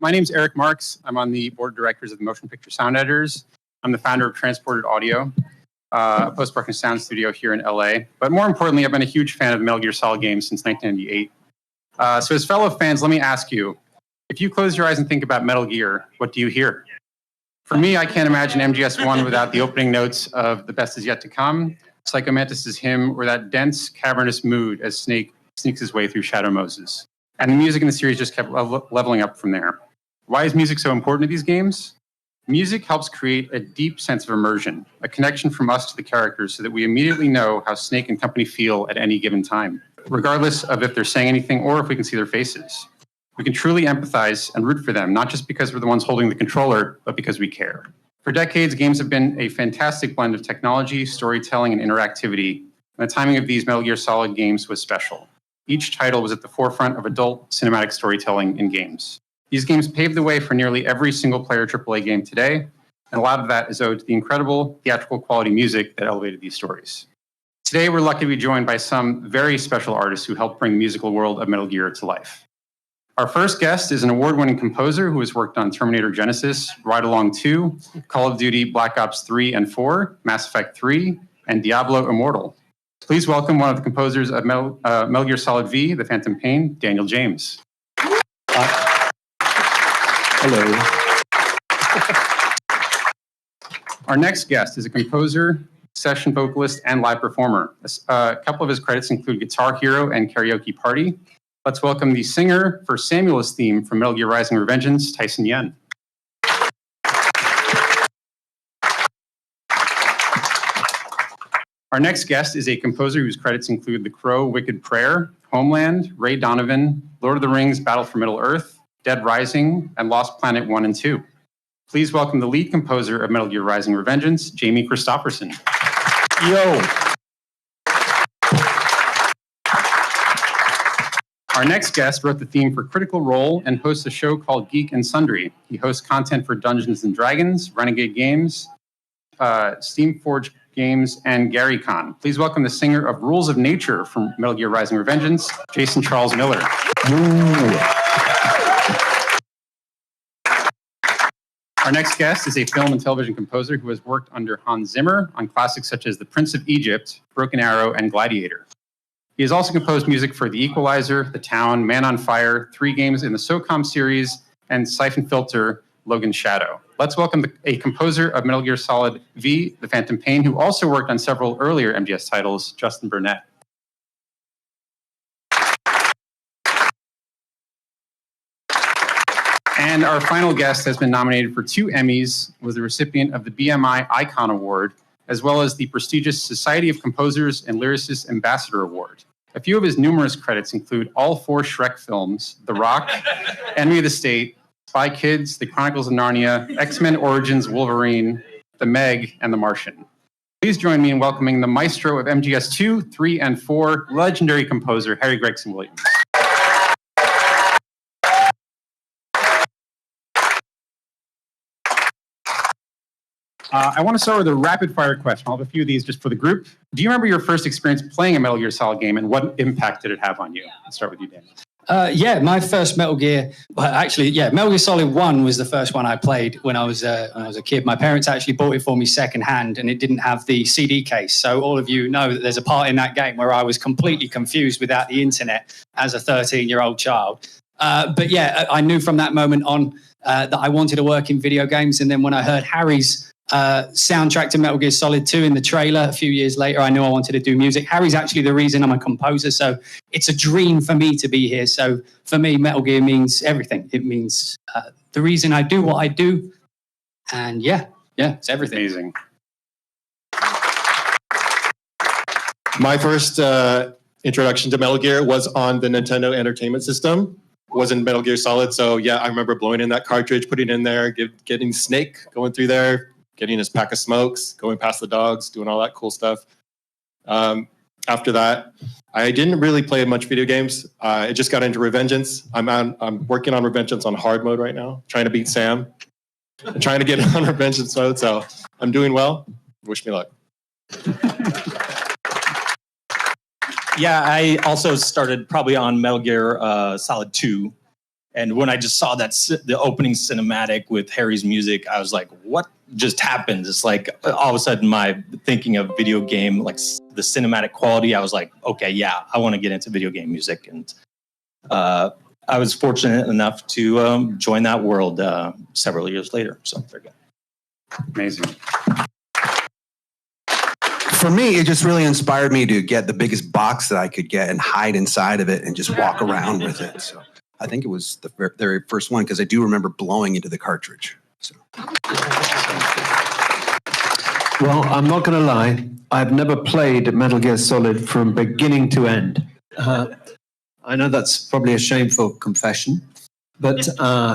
My name's Eric Marks. I'm on the board of directors of the Motion Picture Sound Editors. I'm the founder of Transported Audio, a post-production sound studio here in LA. But more importantly, I've been a huge fan of Metal Gear Solid games since 1998. So as fellow fans, let me ask you, if you close your eyes and think about Metal Gear, what do you hear? For me, I can't imagine MGS1 without the opening notes of The Best Is Yet to Come, Psycho Mantis's hymn, or that dense, cavernous mood as Snake sneaks his way through Shadow Moses. And the music in the series just kept leveling up from there. Why is music so important to these games? Music helps create a deep sense of immersion, a connection from us to the characters so that we immediately know how Snake and company feel at any given time, regardless of if they're saying anything or if we can see their faces. We can truly empathize and root for them, not just because we're the ones holding the controller, but because we care. For decades, games have been a fantastic blend of technology, storytelling, and interactivity, and the timing of these Metal Gear Solid games was special. Each title was at the forefront of adult cinematic storytelling in games. These games paved the way for nearly every single-player AAA game today, and a lot of that is owed to the incredible theatrical quality music that elevated these stories. Today, we're lucky to be joined by some very special artists who helped bring the musical world of Metal Gear to life. Our first guest is an award-winning composer who has worked on Terminator Genesis, Ride Along 2, Call of Duty Black Ops 3 and 4, Mass Effect 3, and Diablo Immortal. Please welcome one of the composers of Metal Gear Solid V, The Phantom Pain, Daniel James. Hello. Our next guest is a composer, session vocalist, and live performer. A couple of his credits include Guitar Hero and Karaoke Party. Let's welcome the singer for Samuel's theme from Metal Gear Rising Revengence, Tyson Yen. Our next guest is a composer whose credits include The Crow, Wicked Prayer, Homeland, Ray Donovan, Lord of the Rings, Battle for Middle-earth, Dead Rising, and Lost Planet 1 and 2. Please welcome the lead composer of Metal Gear Rising Revengence, Jamie Christopherson. Yo. Our next guest wrote the theme for Critical Role and hosts a show called Geek and Sundry. He hosts content for Dungeons & Dragons, Renegade Games, Steamforged Games, and GaryCon. Please welcome the singer of Rules of Nature from Metal Gear Rising Revengence, Jason Charles Miller. Ooh. Our next guest is a film and television composer who has worked under Hans Zimmer on classics such as The Prince of Egypt, Broken Arrow, and Gladiator. He has also composed music for The Equalizer, The Town, Man on Fire, 3 games in the SOCOM series, and Siphon Filter, Logan's Shadow. Let's welcome a composer of Metal Gear Solid V, The Phantom Pain, who also worked on several earlier MGS titles, Justin Burnett. And our final guest has been nominated for 2 Emmys, was the recipient of the BMI Icon Award, as well as the prestigious Society of Composers and Lyricists Ambassador Award. A few of his numerous credits include all 4 Shrek films, The Rock, Enemy of the State, Spy Kids, The Chronicles of Narnia, X-Men Origins Wolverine, The Meg, and The Martian. Please join me in welcoming the maestro of MGS 2, 3, and 4, legendary composer Harry Gregson-Williams. I want to start with a rapid-fire question. I'll have a few of these just for the group. Do you remember your first experience playing a Metal Gear Solid game, and what impact did it have on you? Let's start with you, Dan. Yeah, my first Metal Gear, Metal Gear Solid 1 was the first one I played when I was a kid. My parents actually bought it for me secondhand, and it didn't have the CD case. So all of you know that there's a part in that game where I was completely confused without the internet as a 13-year-old child. But yeah, I knew from that moment on that I wanted to work in video games. And then when I heard Harry's soundtrack to Metal Gear Solid 2 in the trailer a few years later, I knew I wanted to do music. Harry's actually the reason I'm a composer, so it's a dream for me to be here. So for me, Metal Gear means everything. It means the reason I do what I do, and yeah, it's everything. Amazing. My first introduction to Metal Gear was on the Nintendo Entertainment System. Wasn't Metal Gear Solid, so yeah, I remember blowing in that cartridge, putting it in there, getting Snake going through there, getting his pack of smokes, going past the dogs, doing all that cool stuff. After that, I didn't really play much video games. I just got into Revengence. I'm working on Revengence on hard mode right now, trying to beat Sam. I'm trying to get on Revengence mode, so I'm doing well. Wish me luck. Yeah, I also started probably on Metal Gear Solid 2. And when I just saw the opening cinematic with Harry's music, I was like, what just happened? It's like all of a sudden my thinking of video game, like the cinematic quality, I was like, okay, yeah, I want to get into video game music. And I was fortunate enough to join that world several years later. So very good. Amazing. For me, it just really inspired me to get the biggest box that I could get and hide inside of it and just walk around with it. So I think it was the very first one because I do remember blowing into the cartridge. So. Well, I'm not going to lie. I've never played Metal Gear Solid from beginning to end. I know that's probably a shameful confession, but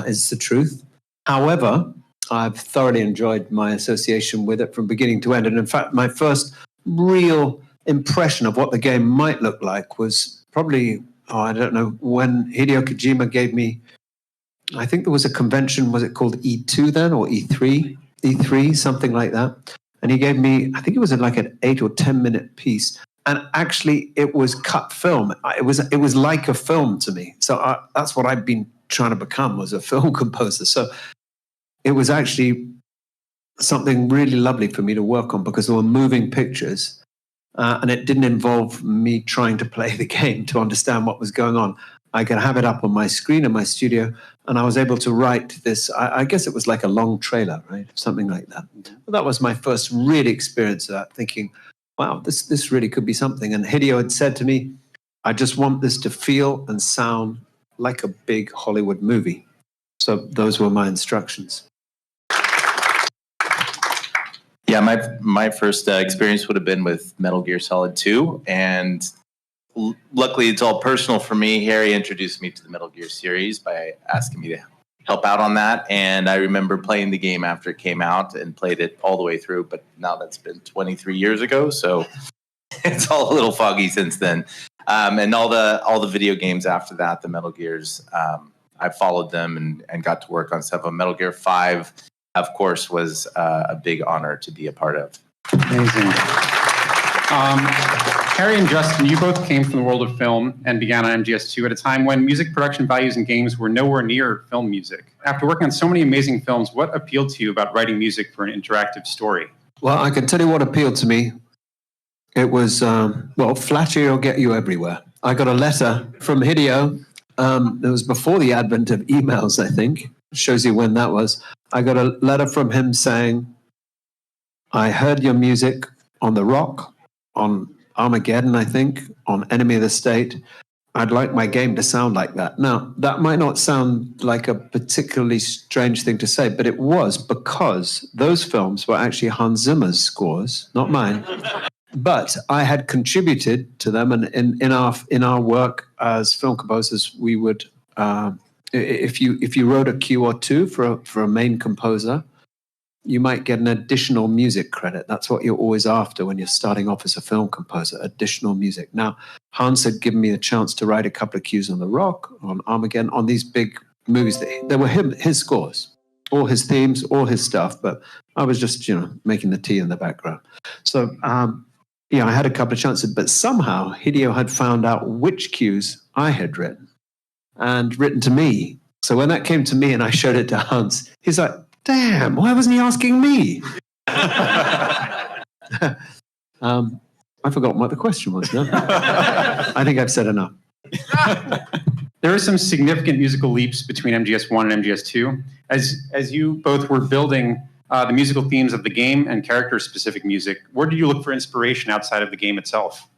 it's the truth. However, I've thoroughly enjoyed my association with it from beginning to end. And in fact, my first real impression of what the game might look like was probably, I don't know, when Hideo Kojima gave me, I think there was a convention, was it called E2 then, or E3? E3, something like that. And he gave me, I think it was like an 8 or 10 minute piece. And actually, it was cut film. It was like a film to me. So that's what I've been trying to become, was a film composer. So it was actually something really lovely for me to work on because there were moving pictures and it didn't involve me trying to play the game to understand what was going on. I could have it up on my screen in my studio and I was able to write this, I guess it was like a long trailer, right? Something like that. But that was my first real experience of that, thinking, wow, this really could be something. And Hideo had said to me, I just want this to feel and sound like a big Hollywood movie. So those were my instructions. Yeah, my first experience would have been with Metal Gear Solid 2, and luckily it's all personal for me. Harry introduced me to the Metal Gear series by asking me to help out on that, and I remember playing the game after it came out and played it all the way through, but now that's been 23 years ago, so it's all a little foggy since then. And all the video games after that, the Metal Gears, I followed them and got to work on stuff. Metal Gear 5, of course, was a big honor to be a part of. Amazing. Harry and Justin, you both came from the world of film and began on MGS2 at a time when music production values in games were nowhere near film music. After working on so many amazing films, what appealed to you about writing music for an interactive story? Well, I can tell you what appealed to me. It was, flattery will get you everywhere. I got a letter from Hideo. It was before the advent of emails, I think. Shows you when that was. I got a letter from him saying, I heard your music on The Rock, on Armageddon, I think, on Enemy of the State. I'd like my game to sound like that. Now, that might not sound like a particularly strange thing to say, but it was because those films were actually Hans Zimmer's scores, not mine. But I had contributed to them, and in our work as film composers, we would, if you wrote a cue or two for a main composer, you might get an additional music credit. That's what you're always after when you're starting off as a film composer, additional music. Now, Hans had given me a chance to write a couple of cues on The Rock, on Armageddon, on these big movies. They were his scores, all his themes, all his stuff, but I was just, making the tea in the background. So, I had a couple of chances, but somehow Hideo had found out which cues I had written and written to me. So when that came to me and I showed it to Hans, he's like, damn, why wasn't he asking me? I forgot what the question was now. I think I've said enough. There are some significant musical leaps between MGS1 and MGS2. As you both were building the musical themes of the game and character-specific music, where did you look for inspiration outside of the game itself?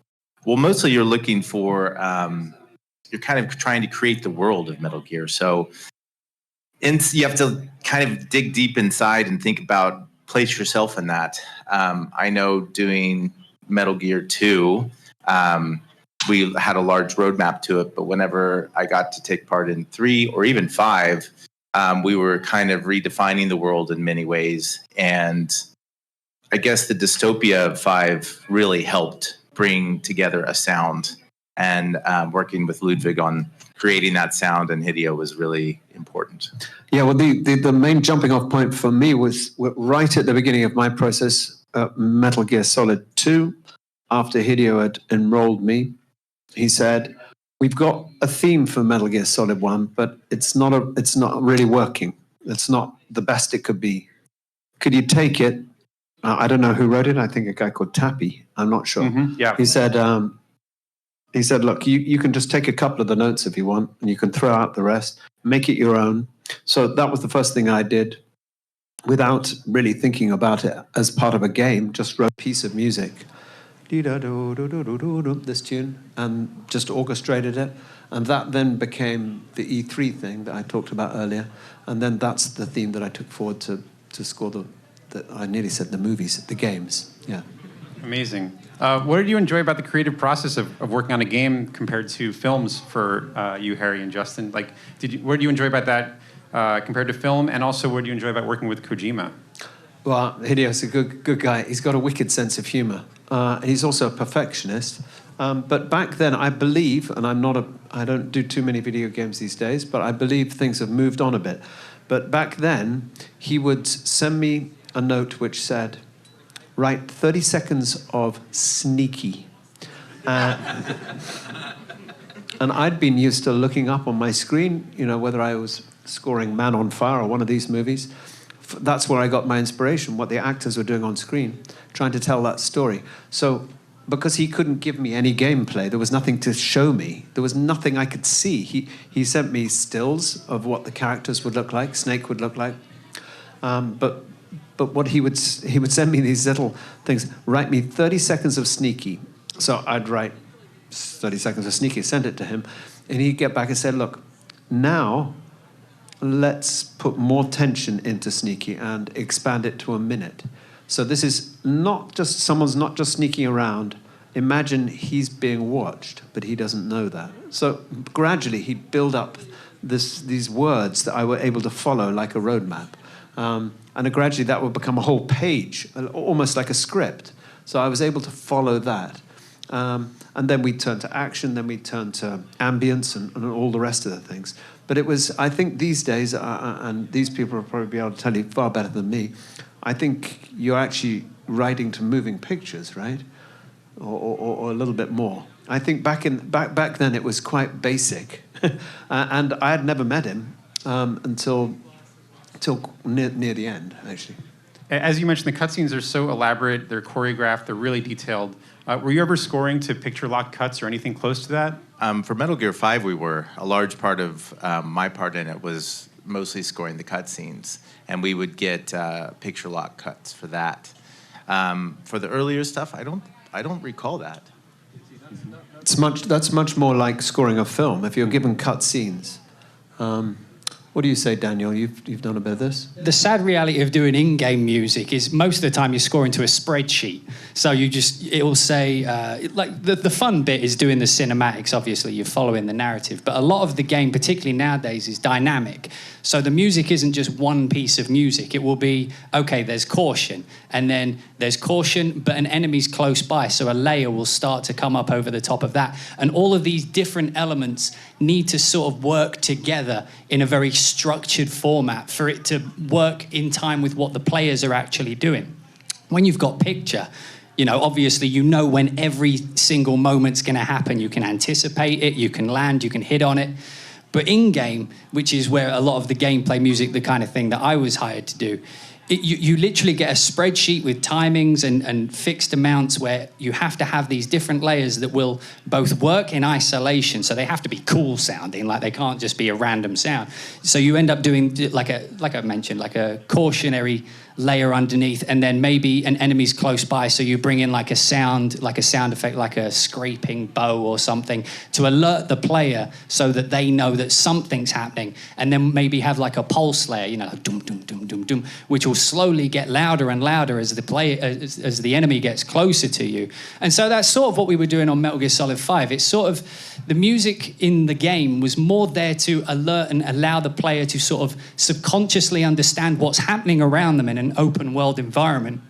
Well, mostly you're looking for, you're kind of trying to create the world of Metal Gear. So you have to kind of dig deep inside and think about, place yourself in that. I know doing Metal Gear 2, we had a large roadmap to it, but whenever I got to take part in 3 or even 5, we were kind of redefining the world in many ways. And I guess the dystopia of 5 really helped bring together a sound. And working with Ludwig on creating that sound and Hideo was really important. Yeah, well, the main jumping off point for me was right at the beginning of my process, Metal Gear Solid 2, after Hideo had enrolled me. He said, we've got a theme for Metal Gear Solid 1, but it's not really working. It's not the best it could be. Could you take it? I don't know who wrote it. I think a guy called Tappy. I'm not sure. Yeah. He said, look, you can just take a couple of the notes if you want, and you can throw out the rest, make it your own. So that was the first thing I did without really thinking about it as part of a game, just wrote a piece of music, this tune, and just orchestrated it. And that then became the E3 thing that I talked about earlier. And then that's the theme that I took forward to score I nearly said the movies, the games. Yeah. Amazing. What did you enjoy about the creative process of working on a game compared to films for you, Harry and Justin? Like, what did you enjoy about that compared to film? And also, what do you enjoy about working with Kojima? Well, Hideo's a good guy. He's got a wicked sense of humor. He's also a perfectionist. But back then, I believe, and I don't do too many video games these days, but I believe things have moved on a bit. But back then, he would send me a note which said, write 30 seconds of sneaky. And I'd been used to looking up on my screen, whether I was scoring Man on Fire or one of these movies. That's where I got my inspiration, what the actors were doing on screen, trying to tell that story. So because he couldn't give me any gameplay, there was nothing to show me. There was nothing I could see. He sent me stills of what the characters would look like, Snake would look like. But what he would send me these little things, write me 30 seconds of sneaky. So I'd write 30 seconds of sneaky, send it to him, and he'd get back and say, look, now let's put more tension into sneaky and expand it to a minute. So this is someone's not just sneaking around. Imagine he's being watched, but he doesn't know that. So gradually he'd build up these words that I were able to follow like a roadmap. And gradually that would become a whole page, almost like a script. So I was able to follow that. And then we'd turn to action, then we'd turn to ambience and all the rest of the things. But it was, I think these days, and these people will probably be able to tell you far better than me, I think you're actually writing to moving pictures, right? Or a little bit more. I think back then it was quite basic. And I had never met him until near the end, actually. As you mentioned, the cutscenes are so elaborate, they're choreographed, they're really detailed. Were you ever scoring to picture-lock cuts or anything close to that? For Metal Gear 5, we were. A large part of my part in it was mostly scoring the cutscenes, and we would get picture-lock cuts for that. For the earlier stuff, I don't recall that. That's much more like scoring a film. If you're given cutscenes. What do you say, Daniel? You've done a bit of this? The sad reality of doing in-game music is most of the time you're scoring to a spreadsheet. So it'll say, like the fun bit is doing the cinematics, obviously, you're following the narrative. But a lot of the game, particularly nowadays, is dynamic. So the music isn't just one piece of music. It will be, okay, there's caution, and then there's caution, but an enemy's close by, so a layer will start to come up over the top of that. And all of these different elements need to sort of work together in a very structured format for it to work in time with what the players are actually doing. When you've got picture, obviously when every single moment's going to happen. You can anticipate it, you can land, you can hit on it. But in-game, which is where a lot of the gameplay music, the kind of thing that I was hired to do, you literally get a spreadsheet with timings and fixed amounts where you have to have these different layers that will both work in isolation, so they have to be cool sounding, like they can't just be a random sound. So you end up doing, like I mentioned, like a cautionary layer underneath, and then maybe an enemy's close by, so you bring in like a sound effect, like a scraping bow or something, to alert the player so that they know that something's happening, and then maybe have like a pulse layer, like dum dum dum dum dum, which will slowly get louder and louder as the enemy gets closer to you. And so that's sort of what we were doing on Metal Gear Solid 5. It's sort of, the music in the game was more there to alert and allow the player to sort of subconsciously understand what's happening around them in an open world environment.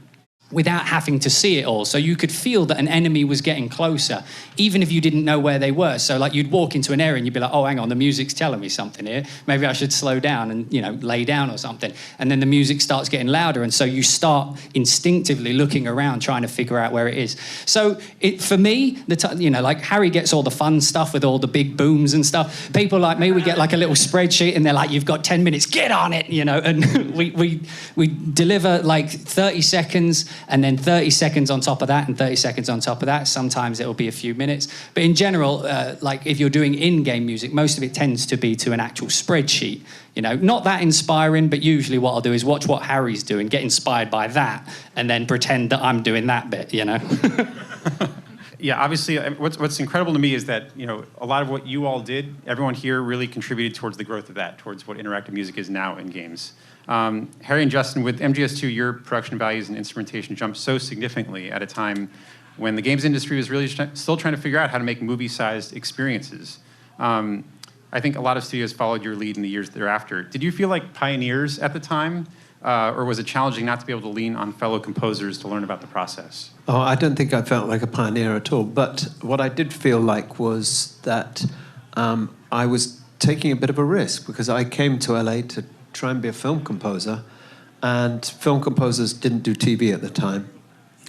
without having to see it all. So you could feel that an enemy was getting closer, even if you didn't know where they were. So like you'd walk into an area and you'd be like, oh, hang on, the music's telling me something here. Maybe I should slow down and, lay down or something. And then the music starts getting louder. And so you start instinctively looking around, trying to figure out where it is. So for me, like Harry gets all the fun stuff with all the big booms and stuff. People like me, we get like a little spreadsheet and they're like, you've got 10 minutes, get on it, and we deliver like 30 seconds and then 30 seconds on top of that and 30 seconds on top of that. Sometimes it'll be a few minutes. But in general, like if you're doing in-game music, most of it tends to be to an actual spreadsheet. Not that inspiring, but usually what I'll do is watch what Harry's doing, get inspired by that, and then pretend that I'm doing that bit, Yeah, obviously, what's incredible to me is that, a lot of what you all did, everyone here really contributed towards the growth of that, towards what interactive music is now in games. Harry and Justin, with MGS2, your production values and instrumentation jumped so significantly at a time when the games industry was really still trying to figure out how to make movie-sized experiences. I think a lot of studios followed your lead in the years thereafter. Did you feel like pioneers at the time, or was it challenging not to be able to lean on fellow composers to learn about the process? Oh, I don't think I felt like a pioneer at all. But what I did feel like was that I was taking a bit of a risk because I came to LA to try and be a film composer, and film composers didn't do TV at the time.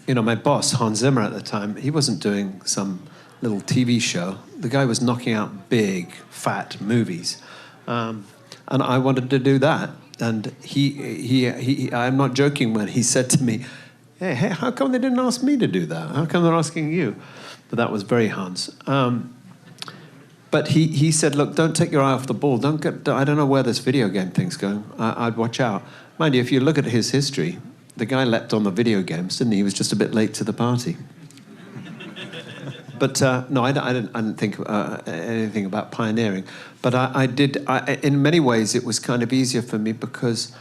My boss, Hans Zimmer at the time, he wasn't doing some little TV show. The guy was knocking out big, fat movies. And I wanted to do that. And he I'm not joking when he said to me, hey, how come they didn't ask me to do that? How come they're asking you? But that was very Hans. But he said, look, don't take your eye off the ball. I don't know where this video game thing's going. I'd watch out. Mind you, if you look at his history, the guy leapt on the video games, didn't he? He was just a bit late to the party. But no, I didn't think anything about pioneering. But I did. In many ways, it was kind of easier for me because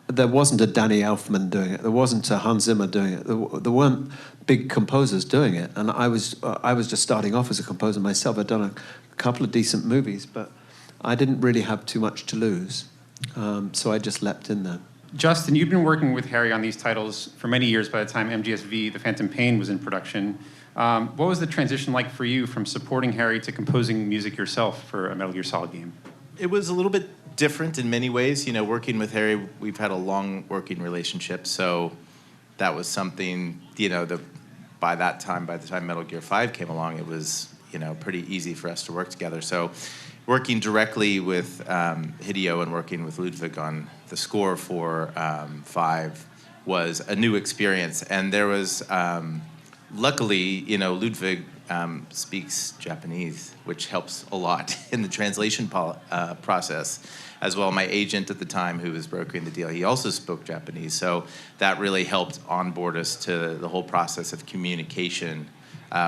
there wasn't a Danny Elfman doing it. There wasn't a Hans Zimmer doing it. There weren't big composers doing it. And I was just starting off as a composer myself. I'd done a couple of decent movies, but I didn't really have too much to lose. So I just leapt in there. Justin, you've been working with Harry on these titles for many years by the time MGSV, The Phantom Pain, was in production. What was the transition like for you from supporting Harry to composing music yourself for a Metal Gear Solid game? It was a little bit different in many ways. Working with Harry, we've had a long working relationship, so that was something, by the time Metal Gear 5 came along, it was, pretty easy for us to work together. So working directly with Hideo and working with Ludwig on the score for 5 was a new experience. And there was, luckily, Ludwig speaks Japanese, which helps a lot in the translation process. As well, my agent at the time, who was brokering the deal, he also spoke Japanese. So that really helped onboard us to the whole process of communication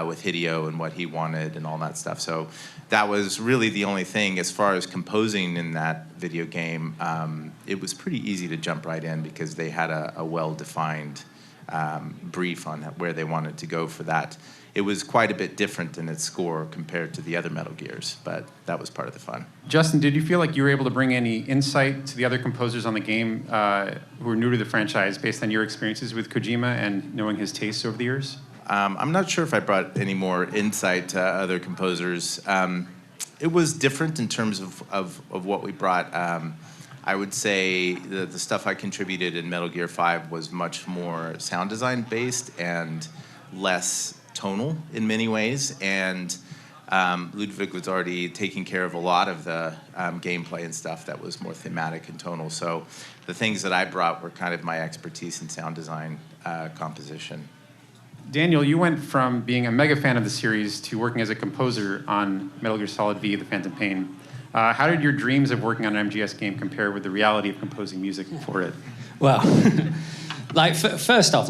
with Hideo and what he wanted and all that stuff. So that was really the only thing. As far as composing in that video game, it was pretty easy to jump right in because they had a well-defined brief on where they wanted to go for that. It was quite a bit different in its score compared to the other Metal Gears, but that was part of the fun. Justin, did you feel like you were able to bring any insight to the other composers on the game who were new to the franchise based on your experiences with Kojima and knowing his tastes over the years? I'm not sure if I brought any more insight to other composers. It was different in terms of what we brought. I would say the stuff I contributed in Metal Gear 5 was much more sound design based and less tonal in many ways. And Ludwig was already taking care of a lot of the gameplay and stuff that was more thematic and tonal. So the things that I brought were kind of my expertise in sound design composition. Daniel, you went from being a mega fan of the series to working as a composer on Metal Gear Solid V, The Phantom Pain. How did your dreams of working on an MGS game compare with the reality of composing music for it? Well, first off,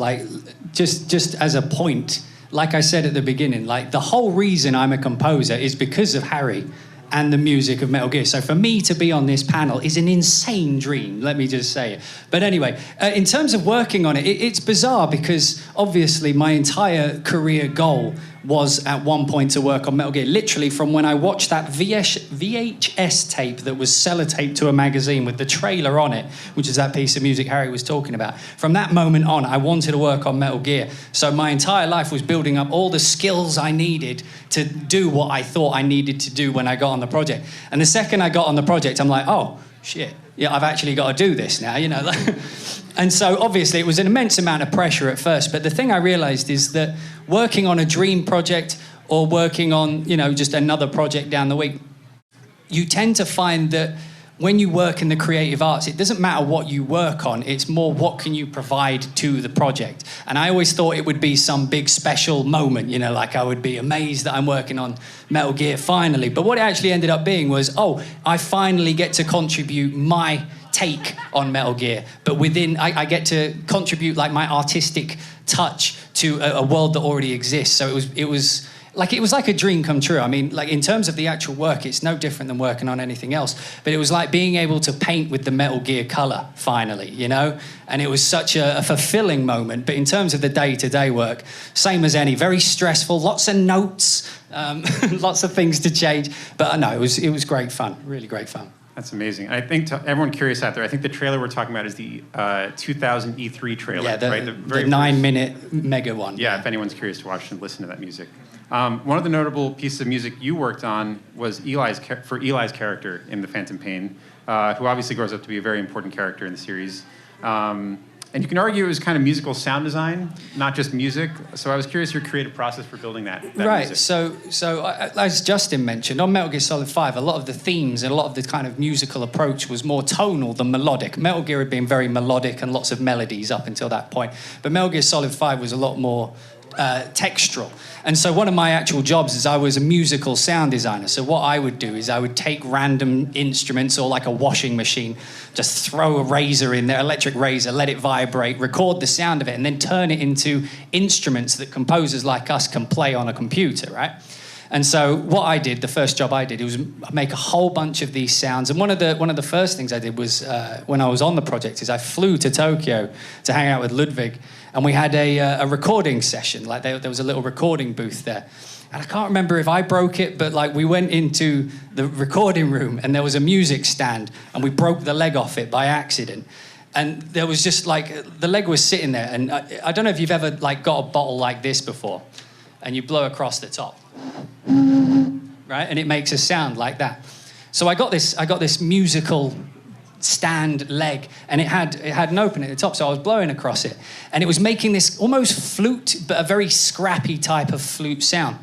just as a point, like I said at the beginning, the whole reason I'm a composer is because of Harry and the music of Metal Gear. So for me to be on this panel is an insane dream, let me just say it. But anyway, in terms of working on it, it's bizarre because obviously my entire career goal was at one point to work on Metal Gear. Literally from when I watched that VHS tape that was sellotaped to a magazine with the trailer on it, which is that piece of music Harry was talking about. From that moment on, I wanted to work on Metal Gear. So my entire life was building up all the skills I needed to do what I thought I needed to do when I got on the project. And the second I got on the project, I'm like, oh, shit, yeah, I've actually got to do this now, you know. And so obviously it was an immense amount of pressure at first, but the thing I realized is that working on a dream project or working on, you know, just another project down the week, you tend to find that when you work in the creative arts, it doesn't matter what you work on, it's more what can you provide to the project. And I always thought it would be some big special moment, you know, like I would be amazed that I'm working on Metal Gear finally. But what it actually ended up being was, oh, I finally get to contribute my take on Metal Gear, but within, I get to contribute like my artistic touch to a world that already exists. So it was like a dream come true. I mean, like in terms of the actual work, it's no different than working on anything else. But it was like being able to paint with the Metal Gear color finally, you know? And it was such a fulfilling moment. But in terms of the day-to-day work, same as any, very stressful, lots of notes, lots of things to change. But no, it was great fun, really great fun. That's amazing. I think to everyone curious out there, I think the trailer we're talking about is the 2000 E3 trailer, yeah, right? The 9-minute mega one. Yeah, if anyone's curious to watch and listen to that music. One of the notable pieces of music you worked on was Eli's character in The Phantom Pain, who obviously grows up to be a very important character in the series. And you can argue it was kind of musical sound design, not just music. So I was curious your creative process for building that right, music. So as Justin mentioned, on Metal Gear Solid 5, a lot of the themes and a lot of the kind of musical approach was more tonal than melodic. Metal Gear had been very melodic and lots of melodies up until that point. But Metal Gear Solid 5 was a lot more textural. And so one of my actual jobs is I was a musical sound designer. So what I would do is I would take random instruments or like a washing machine, just throw a razor in there, electric razor, let it vibrate, record the sound of it, and then turn it into instruments that composers like us can play on a computer, right? And so what I did, the first job I did, was make a whole bunch of these sounds. And one of the first things I did was, when I was on the project, is I flew to Tokyo to hang out with Ludwig, and we had a recording session. Like there was a little recording booth there. And I can't remember if I broke it, but like we went into the recording room and there was a music stand and we broke the leg off it by accident. And there was just like, the leg was sitting there. And I don't know if you've ever like got a bottle like this before and you blow across the top, right? And it makes a sound like that. So I got this musical stand leg, and it had an opening at the top, so I was blowing across it, and it was making this almost flute, but a very scrappy type of flute sound.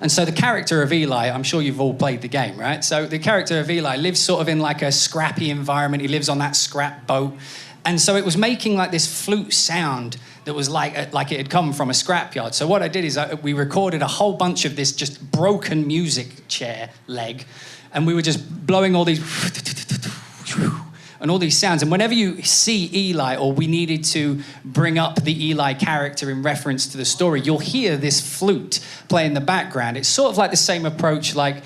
And so the character of Eli, I'm sure you've all played the game, right? So the character of Eli lives sort of in like a scrappy environment. He lives on that scrap boat, and so it was making like this flute sound that was like it had come from a scrapyard. So what I did is we recorded a whole bunch of this just broken music chair leg, and we were just blowing all these and all these sounds. And whenever you see Eli, or we needed to bring up the Eli character in reference to the story, you'll hear this flute play in the background. It's sort of like the same approach like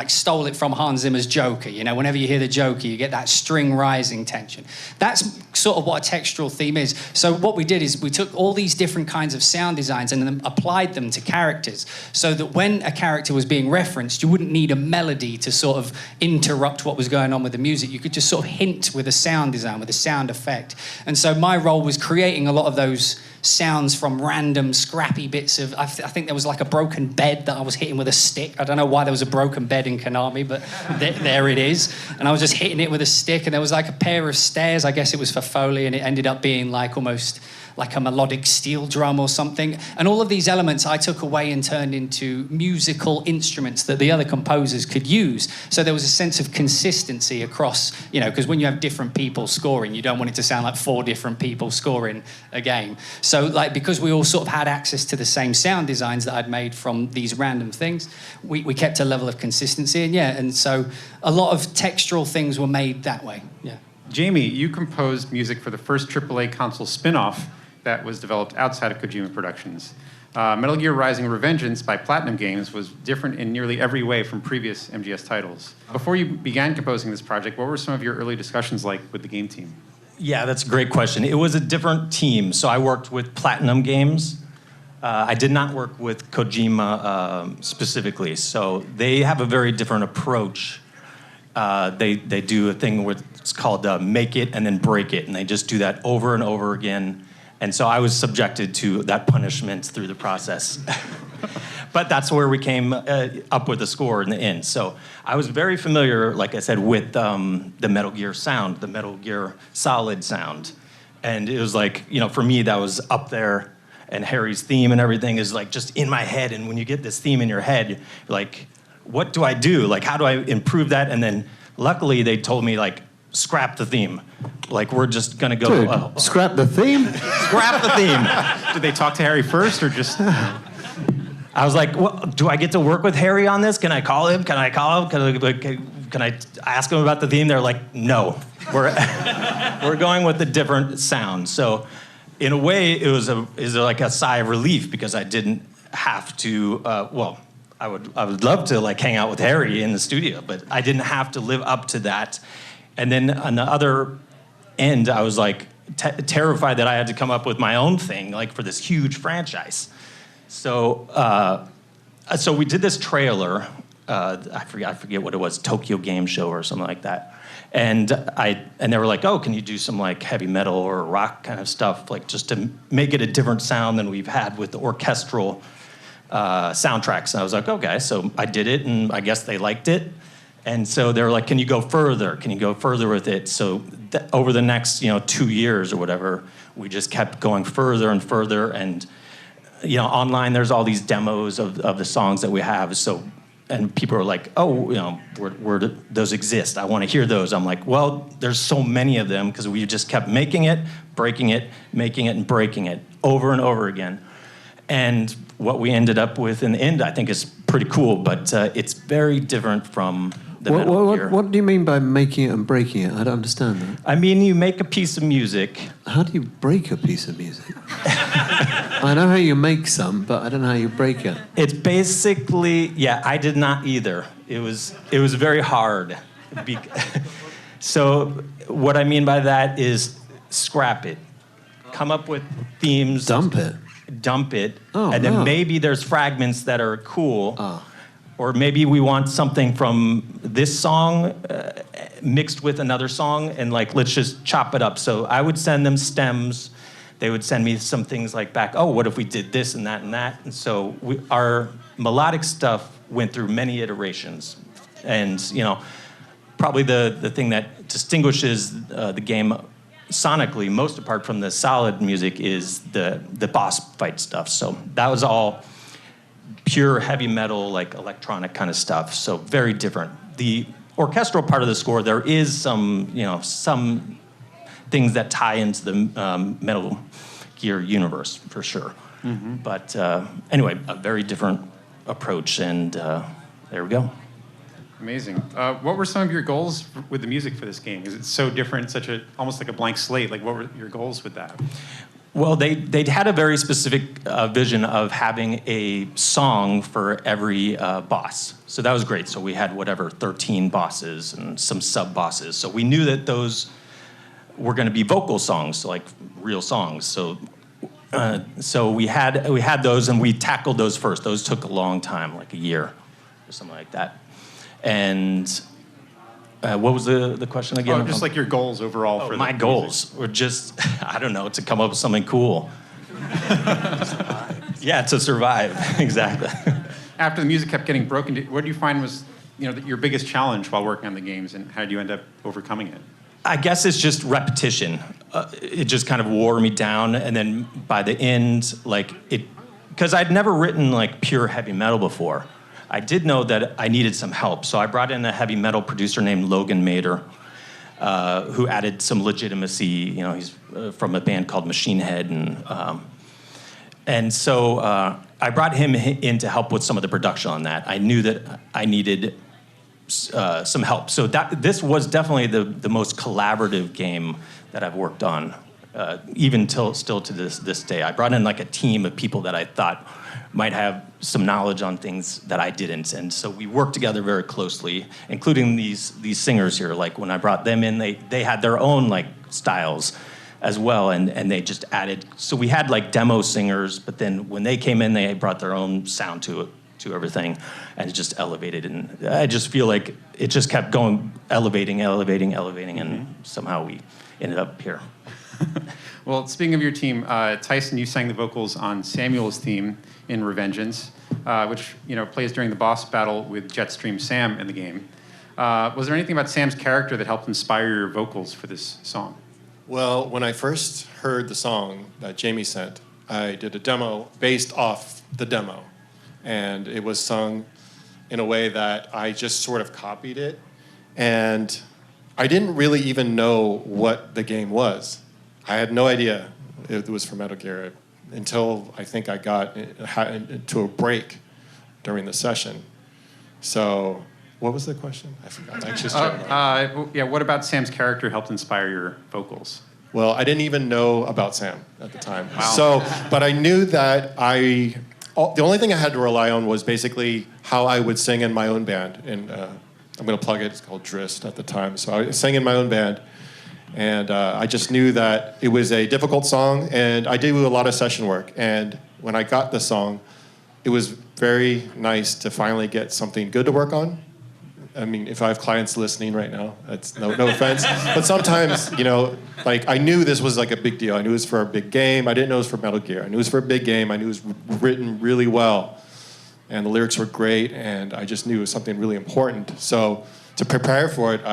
stole it from Hans Zimmer's Joker. You know, whenever you hear the Joker, you get that string rising tension. That's sort of what a textural theme is. So what we did is we took all these different kinds of sound designs and then applied them to characters, so that when a character was being referenced, you wouldn't need a melody to sort of interrupt what was going on with the music. You could just sort of hint with a sound design, with a sound effect. And so my role was creating a lot of those sounds from random scrappy bits of, I think there was like a broken bed that I was hitting with a stick. I don't know why there was a broken bed in Konami, but there it is. And I was just hitting it with a stick, and there was like a pair of stairs, I guess it was for Foley, and it ended up being like almost like a melodic steel drum or something. And all of these elements I took away and turned into musical instruments that the other composers could use. So there was a sense of consistency across, you know, because when you have different people scoring, you don't want it to sound like 4 different people scoring a game. So like, because we all sort of had access to the same sound designs that I'd made from these random things, we kept a level of consistency. And so a lot of textural things were made that way. Yeah. Jamie, you composed music for the first AAA console spin-off that was developed outside of Kojima Productions. Metal Gear Rising Revengence by Platinum Games was different in nearly every way from previous MGS titles. Before you began composing this project, what were some of your early discussions like with the game team? Yeah, that's a great question. It was a different team. So I worked with Platinum Games. I did not work with Kojima specifically, so they have a very different approach. They do a thing where it's called make it and then break it, and they just do that over and over again. And so I was subjected to that punishment through the process. But that's where we came up with the score in the end. So I was very familiar, like I said, with the Metal Gear sound, the Metal Gear Solid sound. And it was like, for me, that was up there. And Harry's theme and everything is like just in my head. And when you get this theme in your head, you're like, what do I do? Like, how do I improve that? And then luckily they told me, like, scrap the theme. Like, we're just going to go. Dude, scrap the theme? Scrap the theme. Did they talk to Harry first or just? I was like, well, do I get to work with Harry on this? Can I call him? Can I ask him about the theme? They're like, no. We're going with a different sound. So in a way, it was like a sigh of relief because I didn't have to, I would love to like hang out with Harry in the studio, but I didn't have to live up to that. And then on the other end, I was like terrified that I had to come up with my own thing, like for this huge franchise. So we did this trailer. I forget what it was, Tokyo Game Show or something like that. And they were like, oh, can you do some like heavy metal or rock kind of stuff, like just to make it a different sound than we've had with the orchestral soundtracks. And I was like, okay. So I did it, and I guess they liked it. And so they were like, can you go further? Can you go further with it? So over the next 2 years or whatever, we just kept going further and further. And online there's all these demos of the songs that we have. So, and people are like, oh, where do those exist? I want to hear those. I'm like, well, there's so many of them because we just kept making it, breaking it, making it, and breaking it over and over again. And what we ended up with in the end, I think, is pretty cool, but it's very different from the Metal Gear. What do you mean by making it and breaking it? I don't understand that. I mean, you make a piece of music. How do you break a piece of music? I know how you make some, but I don't know how you break it. It's basically, I did not either. It was very hard. So what I mean by that is scrap it. Come up with themes. Dump it. And then maybe there's fragments that are cool. Or maybe we want something from this song mixed with another song, and like, let's just chop it up. So I would send them stems. They would send me some things like back, oh, what if we did this and that and that? And so our melodic stuff went through many iterations. And, probably the thing that distinguishes the game sonically, most apart from the solid music, is the boss fight stuff. So that was all pure heavy metal, like electronic kind of stuff. So very different. The orchestral part of the score, there is some things that tie into the Metal Gear universe for sure. Mm-hmm. But anyway, a very different approach, and there we go. Amazing. What were some of your goals with the music for this game? Is it so different, almost like a blank slate? Like, what were your goals with that? Well, they had a very specific vision of having a song for every boss. So that was great. So we had 13 bosses and some sub-bosses. So we knew that those were going to be vocal songs, so like real songs. So we had those, and we tackled those first. Those took a long time, like a year or something like that. And what was the question again? Oh, just like your goals overall. For my goals were just, I don't know, to come up with something cool. To survive, exactly. After the music kept getting broken, what do you find was your biggest challenge while working on the games, and how did you end up overcoming it? I guess it's just repetition. It just kind of wore me down, and then by the end, because I'd never written like pure heavy metal before. I did know that I needed some help, so I brought in a heavy metal producer named Logan Mader, who added some legitimacy. He's from a band called Machine Head, and so I brought him in to help with some of the production on that. I knew that I needed some help, so this was definitely the most collaborative game that I've worked on, even still to this day. I brought in like a team of people that I thought might have some knowledge on things that I didn't. And so we worked together very closely, including these singers here. Like when I brought them in, they had their own like styles. as well, and they just added. So we had like demo singers, but then when they came in, they brought their own sound to everything, and it just elevated. And I just feel like it just kept going, elevating, and somehow we ended up here. Well, speaking of your team, Tyson, you sang the vocals on Samuel's theme in Revengence, which plays during the boss battle with Jetstream Sam in the game. Was there anything about Sam's character that helped inspire your vocals for this song? Well, when I first heard the song that Jamie sent, I did a demo based off the demo. And it was sung in a way that I just sort of copied it. And I didn't really even know what the game was. I had no idea it was for Metal Gear until I think I got into a break during the session. So what was the question? I forgot. What about Sam's character helped inspire your vocals? Well, I didn't even know about Sam at the time. Wow. So, but I knew that the only thing I had to rely on was basically how I would sing in my own band. And I'm going to plug it. It's called Drist at the time. So I sang in my own band. And I just knew that it was a difficult song. And I do a lot of session work. And when I got the song, it was very nice to finally get something good to work on. I mean, if I have clients listening right now, that's no offense. But sometimes, I knew this was like a big deal. I knew it was for a big game. I didn't know it was for Metal Gear. I knew it was for a big game. I knew it was written really well. And the lyrics were great, and I just knew it was something really important. So to prepare for it,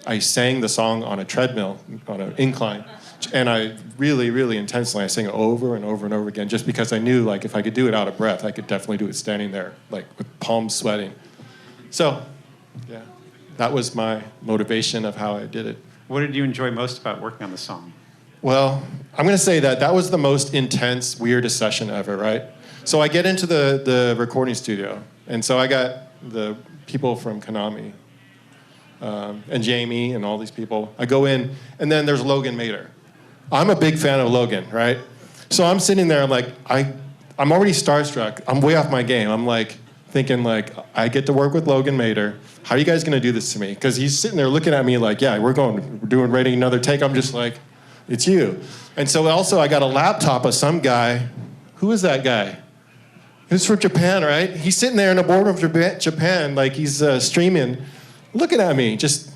I sang the song on a treadmill, on an incline. And I really, really intensely, I sang it over and over and over again, just because I knew, if I could do it out of breath, I could definitely do it standing there, with palms sweating. So, yeah, that was my motivation of how I did it. What did you enjoy most about working on the song? Well, I'm going to say that was the most intense, weirdest session ever, right? So I get into the recording studio, and so I got the people from Konami and Jamie and all these people. I go in, and then there's Logan Mader. I'm a big fan of Logan, right? So I'm sitting there, I'm like, I'm already starstruck. I'm way off my game. I'm thinking I get to work with Logan Mader. How are you guys going to do this to me? Because he's sitting there looking at me like, yeah, we're doing ready another take. I'm just like, it's you. And so also I got a laptop of some guy. Who is that guy? He's from Japan, right? He's sitting there in the border of Japan, he's streaming, looking at me, just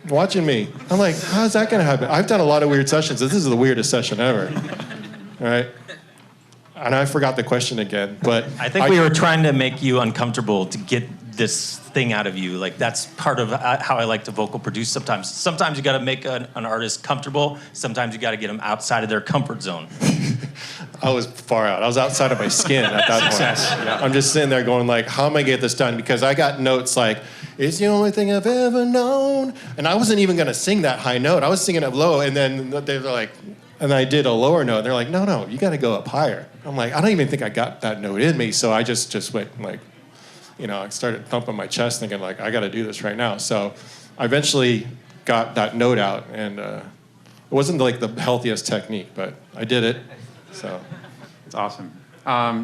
watching me. I'm like, how's that going to happen? I've done a lot of weird sessions. This is the weirdest session ever, right? And I forgot the question again, but I think we were trying to make you uncomfortable to get this thing out of you. That's part of how I like to vocal produce sometimes. Sometimes you got to make an artist comfortable. Sometimes you got to get them outside of their comfort zone. I was far out. I was outside of my skin at that point. Yeah. I'm just sitting there going how am I going to get this done? Because I got notes it's the only thing I've ever known. And I wasn't even going to sing that high note. I was singing it low, and then they were like, and I did a lower note. And they're like, no, you got to go up higher. I'm like, I don't even think I got that note in me. So I just went I started thumping my chest thinking I got to do this right now. So I eventually got that note out, and it wasn't the healthiest technique, but I did it. So it's awesome.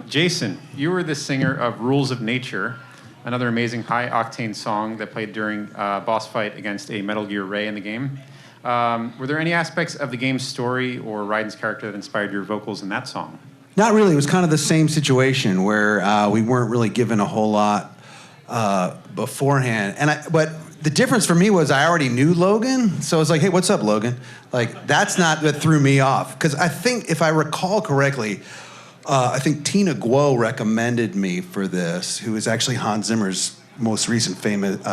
Jason, you were the singer of Rules of Nature, another amazing high-octane song that played during a boss fight against a Metal Gear Ray in the game. Were there any aspects of the game's story or Raiden's character that inspired your vocals in that song? Not really. It was kind of the same situation where we weren't really given a whole lot beforehand. But the difference for me was I already knew Logan, so I was like, hey, what's up, Logan? That's not what threw me off. Because I think, if I recall correctly, I think Tina Guo recommended me for this, who is actually Hans Zimmer's most recent favorite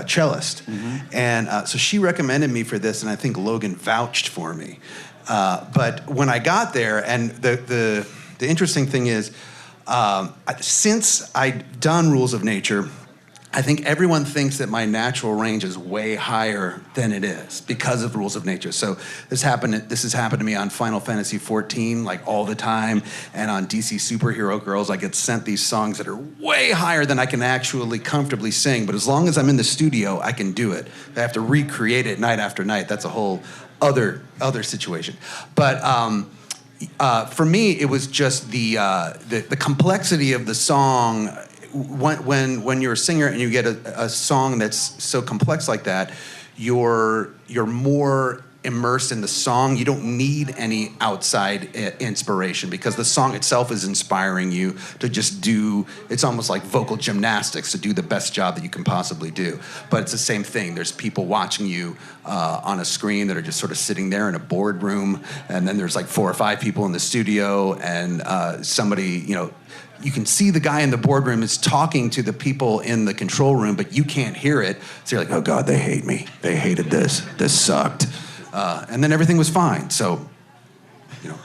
cellist. Mm-hmm. And so she recommended me for this, and I think Logan vouched for me. But when I got there, and the interesting thing is, since I'd done Rules of Nature, I think everyone thinks that my natural range is way higher than it is because of Rules of Nature. So this has happened to me on Final Fantasy XIV, all the time, and on DC Superhero Girls, I get sent these songs that are way higher than I can actually comfortably sing. But as long as I'm in the studio, I can do it. I have to recreate it night after night. That's a whole other situation. But for me, it was just the complexity of the song. When you're a singer and you get a song that's so complex like that, you're more immersed in the song, you don't need any outside inspiration because the song itself is inspiring you to just do, it's almost like vocal gymnastics to do the best job that you can possibly do. But it's the same thing. There's people watching you on a screen that are just sort of sitting there in a boardroom, and then there's like 4 or 5 people in the studio, and somebody, you can see the guy in the boardroom is talking to the people in the control room, but you can't hear it. So you're like, oh God, they hate me. They hated this. This sucked. And then everything was fine. So,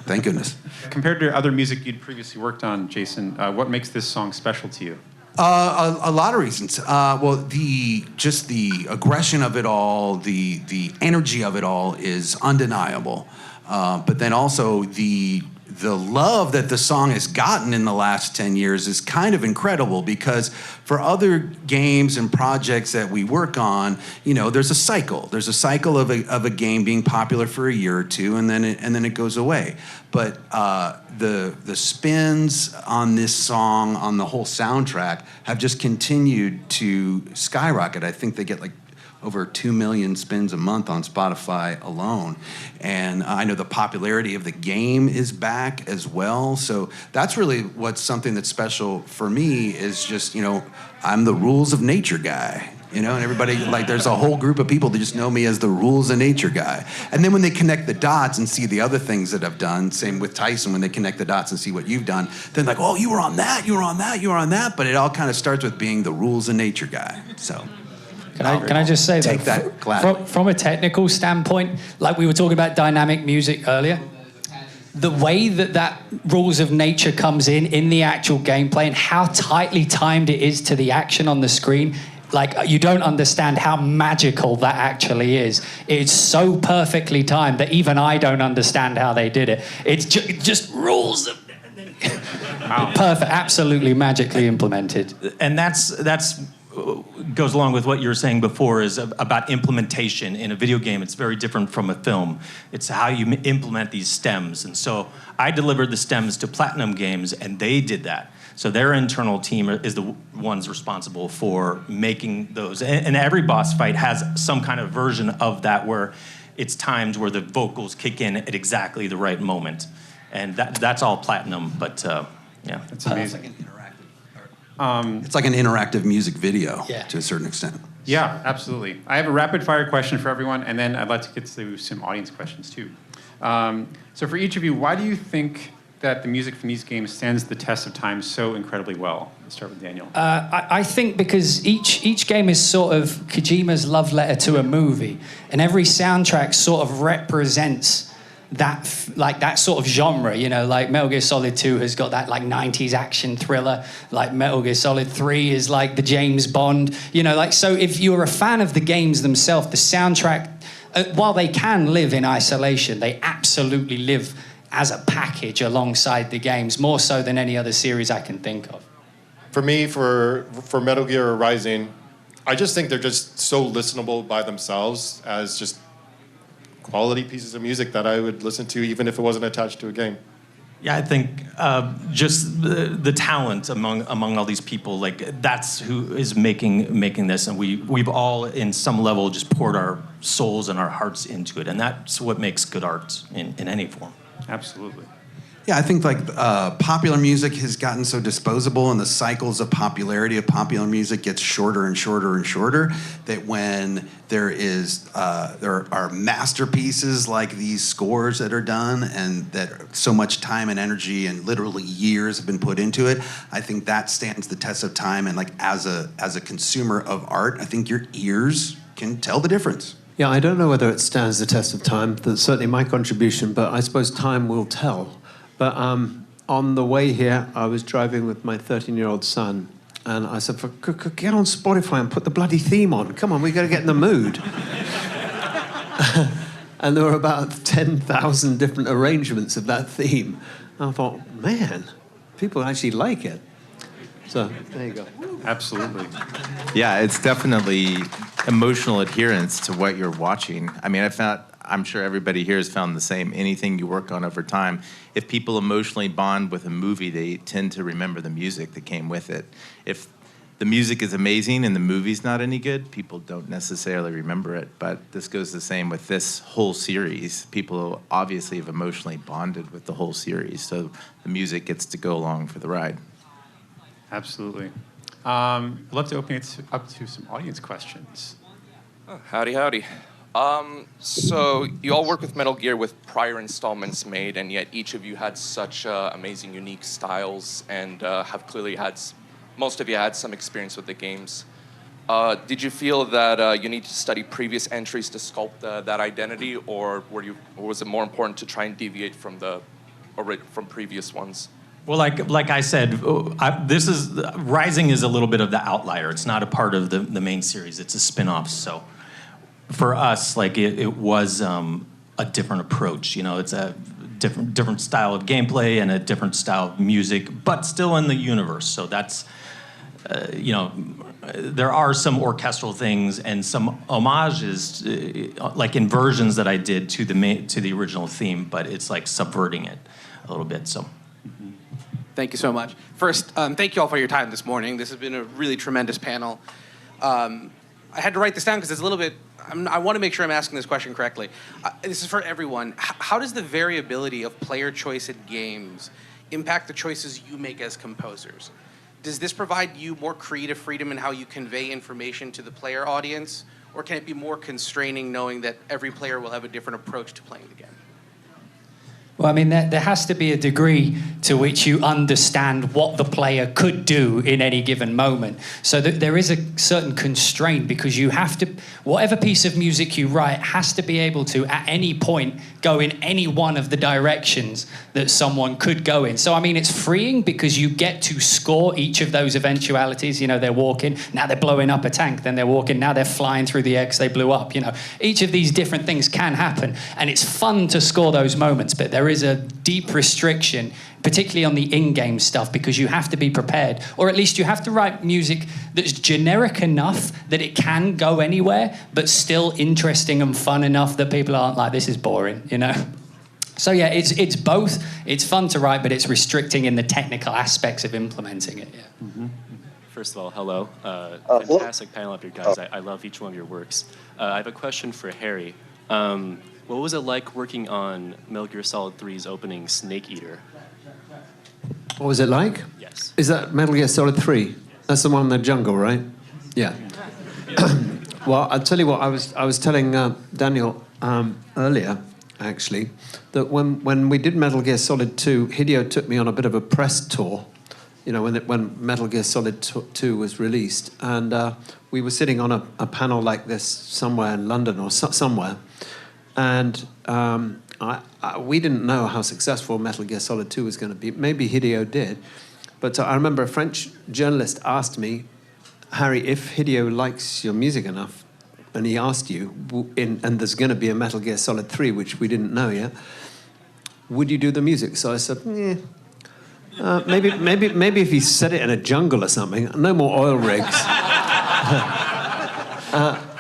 thank goodness. Compared to other music you'd previously worked on, Jason, what makes this song special to you? A lot of reasons. Well, the aggression of it all, the energy of it all is undeniable. But then also the love that the song has gotten in the last 10 years is kind of incredible, because for other games and projects that we work on, there's a cycle. There's a cycle of a game being popular for a year or two, and then it goes away. But the spins on this song, on the whole soundtrack, have just continued to skyrocket. I think they get like over 2 million spins a month on Spotify alone. And I know the popularity of the game is back as well. So that's really what's something that's special for me, is just, I'm the rules of nature guy. And everybody, there's a whole group of people that just know me as the rules of nature guy. And then when they connect the dots and see the other things that I've done, same with Tyson, when they connect the dots and see what you've done, then like, oh, you were on that, you were on that, you were on that. But it all kind of starts with being the rules of nature guy. So. Can I just say that from a technical standpoint, like we were talking about dynamic music earlier, the way that rules of nature comes in the actual gameplay and how tightly timed it is to the action on the screen, you don't understand how magical that actually is. It's so perfectly timed that even I don't understand how they did it. It's just rules of perfect, absolutely magically implemented. And that's goes along with what you were saying before, is about implementation in a video game. It's very different from a film. It's how you implement these stems. And so I delivered the stems to Platinum Games, and they did that. So their internal team is the ones responsible for making those. And every boss fight has some kind of version of that where it's timed where the vocals kick in at exactly the right moment. And that's all Platinum, but yeah. That's amazing. It's like an interactive music video to a certain extent. Yeah, absolutely. I have a rapid fire question for everyone, and then I'd like to get to some audience questions too. So for each of you, why do you think that the music from these games stands the test of time so incredibly well? Let's start with Daniel. I think because each game is sort of Kojima's love letter to a movie, and every soundtrack sort of represents that sort of genre, like Metal Gear Solid 2 has got that 90s action thriller, like Metal Gear Solid 3 is like the James Bond, so if you're a fan of the games themselves, the soundtrack, while they can live in isolation, they absolutely live as a package alongside the games, more so than any other series I can think of. For me, for Metal Gear Rising, I just think they're just so listenable by themselves as just quality pieces of music that I would listen to even if it wasn't attached to a game. Yeah, I think just the talent among all these people, that's who is making this, and we've all in some level just poured our souls and our hearts into it, and that's what makes good art in any form. Absolutely. Yeah, I think popular music has gotten so disposable, and the cycles of popularity of popular music gets shorter and shorter and shorter, that when there are masterpieces like these scores that are done, and that so much time and energy and literally years have been put into it, I think that stands the test of time. And as a consumer of art, I think your ears can tell the difference. Yeah, I don't know whether it stands the test of time. That's certainly my contribution, but I suppose time will tell. But on the way here, I was driving with my 13-year-old son, and I said, get on Spotify and put the bloody theme on. Come on, we got to get in the mood. And there were about 10,000 different arrangements of that theme. And I thought, man, people actually like it. So there you go. Absolutely. Yeah, it's definitely emotional adherence to what you're watching. I mean, I'm sure everybody here has found the same. Anything you work on over time, if people emotionally bond with a movie, they tend to remember the music that came with it. If the music is amazing and the movie's not any good, people don't necessarily remember it. But this goes the same with this whole series. People obviously have emotionally bonded with the whole series, so the music gets to go along for the ride. Absolutely. I'd love to open it up to some audience questions. Oh, howdy. So you all work with Metal Gear with prior installments made, and yet each of you had such amazing, unique styles, and have clearly had, most of you had some experience with the games. Did you feel that you need to study previous entries to sculpt that identity, or was it more important to try and deviate from from previous ones? Well, like I said, Rising is a little bit of the outlier. It's not a part of the main series. It's a spin-off. So for us, like it was a different approach. You know, it's a different style of gameplay and a different style of music, but still in the universe. So that's there are some orchestral things and some homages, like inversions that I did to the original theme, but it's like subverting it a little bit. So. Thank you so much. First, thank you all for your time this morning. This has been a really tremendous panel. I had to write this down because it's a little bit, I want to make sure I'm asking this question correctly. This is for everyone. How does the variability of player choice in games impact the choices you make as composers? Does this provide you more creative freedom in how you convey information to the player audience? Or can it be more constraining knowing that every player will have a different approach to playing the game? Well, I mean, there has to be a degree to which you understand what the player could do in any given moment. So that there is a certain constraint because you have to, whatever piece of music you write has to be able to, at any point, go in any one of the directions that someone could go in. So, I mean, it's freeing because you get to score each of those eventualities. You know, they're walking, now they're blowing up a tank, then they're walking, now they're flying through the air because they blew up. You know, each of these different things can happen, and it's fun to score those moments, but there is a deep restriction, particularly on the in-game stuff, because you have to be prepared, or at least you have to write music that's generic enough that it can go anywhere, but still interesting and fun enough that people aren't like, this is boring, you know? So yeah, it's both. It's fun to write, but it's restricting in the technical aspects of implementing it. Yeah. Mm-hmm. First of all, hello. Fantastic panel of you guys. I love each one of your works. I have a question for Harry. What was it like working on Metal Gear Solid 3's opening, Snake Eater? What was it like? Yes. Is that Metal Gear Solid 3? That's the one in the jungle, right? Yeah. Well, I'll tell you what, I was telling Daniel earlier, actually, that when we did Metal Gear Solid 2, Hideo took me on a bit of a press tour, you know, when Metal Gear Solid 2 was released. And we were sitting on a panel like this somewhere in London or somewhere. And we didn't know how successful Metal Gear Solid 2 was going to be. Maybe Hideo did. But I remember a French journalist asked me, Harry, if Hideo likes your music enough, and he asked you, and there's going to be a Metal Gear Solid 3, which we didn't know yet, would you do the music? So I said, maybe if he said it in a jungle or something, no more oil rigs.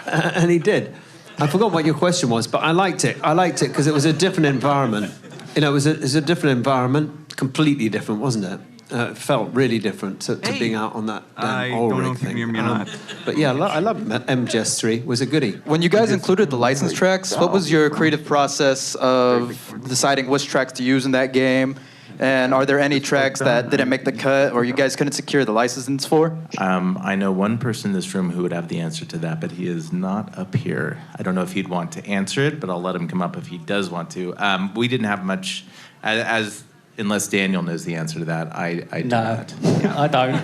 And he did. I forgot what your question was, but I liked it. I liked it because it was a different environment. You know, it was a different environment, completely different, wasn't it? It felt really different to being out on that oil rig thing. But yeah, I love MGS3. It was a goodie. When you guys included the license tracks, what was your creative process of deciding which tracks to use in that game? And are there any tracks that didn't make the cut or you guys couldn't secure the license for? I know one person in this room who would have the answer to that, but he is not up here. I don't know if he'd want to answer it, but I'll let him come up if he does want to. We didn't have much, unless Daniel knows the answer to that. I do not. Yeah. I don't.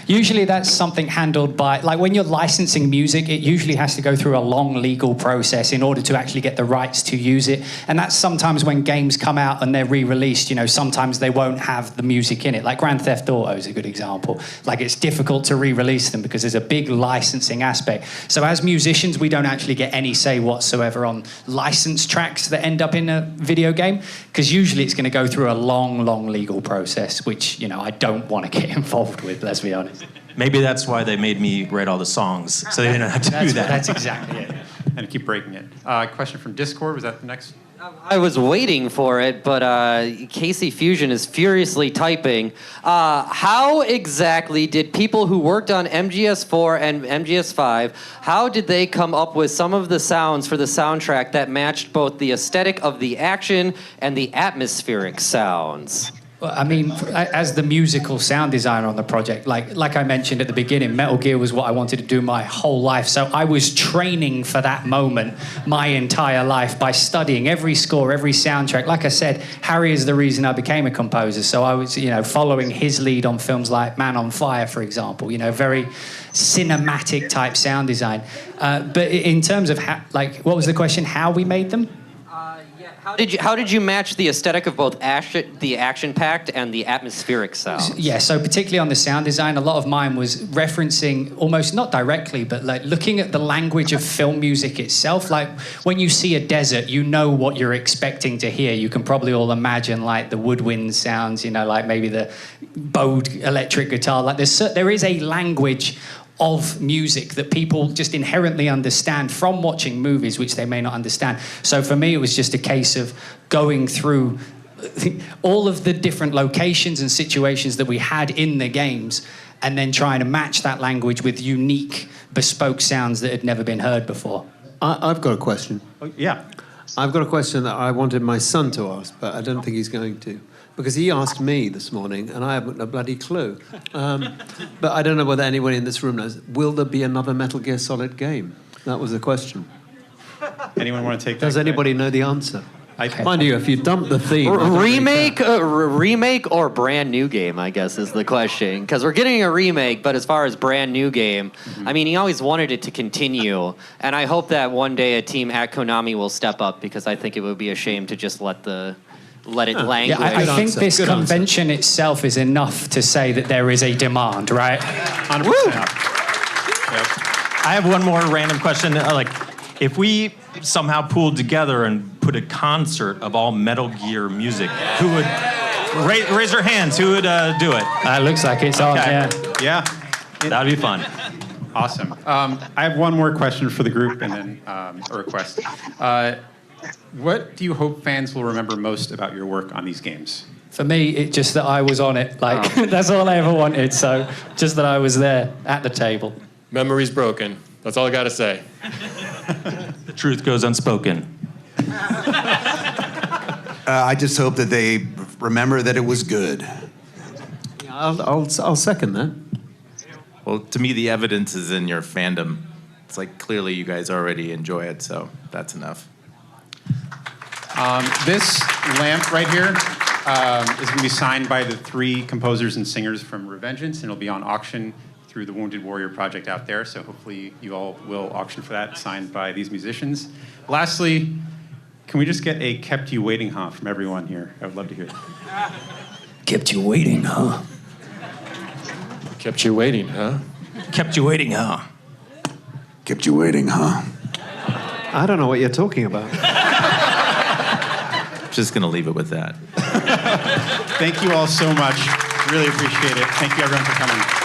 Usually that's something handled by, like when you're licensing music, it usually has to go through a long legal process in order to actually get the rights to use it. And that's sometimes when games come out and they're re-released, you know, sometimes they won't have the music in it. Like Grand Theft Auto is a good example. Like it's difficult to re-release them because there's a big licensing aspect. So as musicians, we don't actually get any say whatsoever on licensed tracks that end up in a video game, because usually it's going to go through a long legal process, which, you know, I don't want to get involved with, let's be honest. Maybe that's why they made me write all the songs, so they didn't have to do that. That's exactly it. And keep breaking it. Question from Discord, was that the next? I was waiting for it, but Casey Fusion is furiously typing. How exactly did people who worked on MGS4 and MGS5, how did they come up with some of the sounds for the soundtrack that matched both the aesthetic of the action and the atmospheric sounds? Well, I mean, as the musical sound designer on the project, like I mentioned at the beginning, Metal Gear was what I wanted to do my whole life. So I was training for that moment my entire life by studying every score, every soundtrack. Like I said, Harry is the reason I became a composer. So I was, following his lead on films like Man on Fire, for example. Very cinematic type sound design. But in terms of what was the question? How we made them? How did you match the aesthetic of both the action-packed and the atmospheric sounds? Yeah, so particularly on the sound design, a lot of mine was referencing, almost not directly, but like looking at the language of film music itself. Like when you see a desert, you know what you're expecting to hear. You can probably all imagine like the woodwind sounds, like maybe the bowed electric guitar. Like there is a language of music that people just inherently understand from watching movies, which they may not understand. So for me, it was just a case of going through all of the different locations and situations that we had in the games and then trying to match that language with unique, bespoke sounds that had never been heard before. I've got a question. Oh, yeah. I've got a question that I wanted my son to ask, but I don't think he's going to. Because he asked me this morning, and I haven't a bloody clue. But I don't know whether anyone in this room knows. Will there be another Metal Gear Solid game? That was the question. Anyone want to take that? Does anybody know the answer? Mind you, if you dump the theme... Remake or brand new game, I guess, is the question. Because we're getting a remake, but as far as brand new game, I mean, he always wanted it to continue. And I hope that one day a team at Konami will step up, because I think it would be a shame to just let it languish. Yeah, I think this convention itself is enough to say that there is a demand, right? 100%. I have one more random question. If we somehow pulled together and put a concert of all Metal Gear music, who would raise their hands? Who would do it? It looks like it's on. Yeah, that'd be fun. Awesome. I have one more question for the group, and then a request. What do you hope fans will remember most about your work on these games? For me, it's just that I was on it. That's all I ever wanted. So just that I was there at the table. Memory's broken. That's all I got to say. The truth goes unspoken. I just hope that they remember that it was good. I'll second that. Well, to me, the evidence is in your fandom. It's like clearly you guys already enjoy it, so that's enough. This lamp right here is going to be signed by the 3 composers and singers from Revengence, and it'll be on auction through the Wounded Warrior project out there. So hopefully you all will auction for that, signed by these musicians. Lastly, can we just get a "Kept You Waiting, Huh" from everyone here? I would love to hear it. Kept you waiting, huh? Kept you waiting, huh? Kept you waiting, huh? Kept you waiting, huh? I don't know what you're talking about. Just going to leave it with that. Thank you all so much. Really appreciate it. Thank you, everyone, for coming.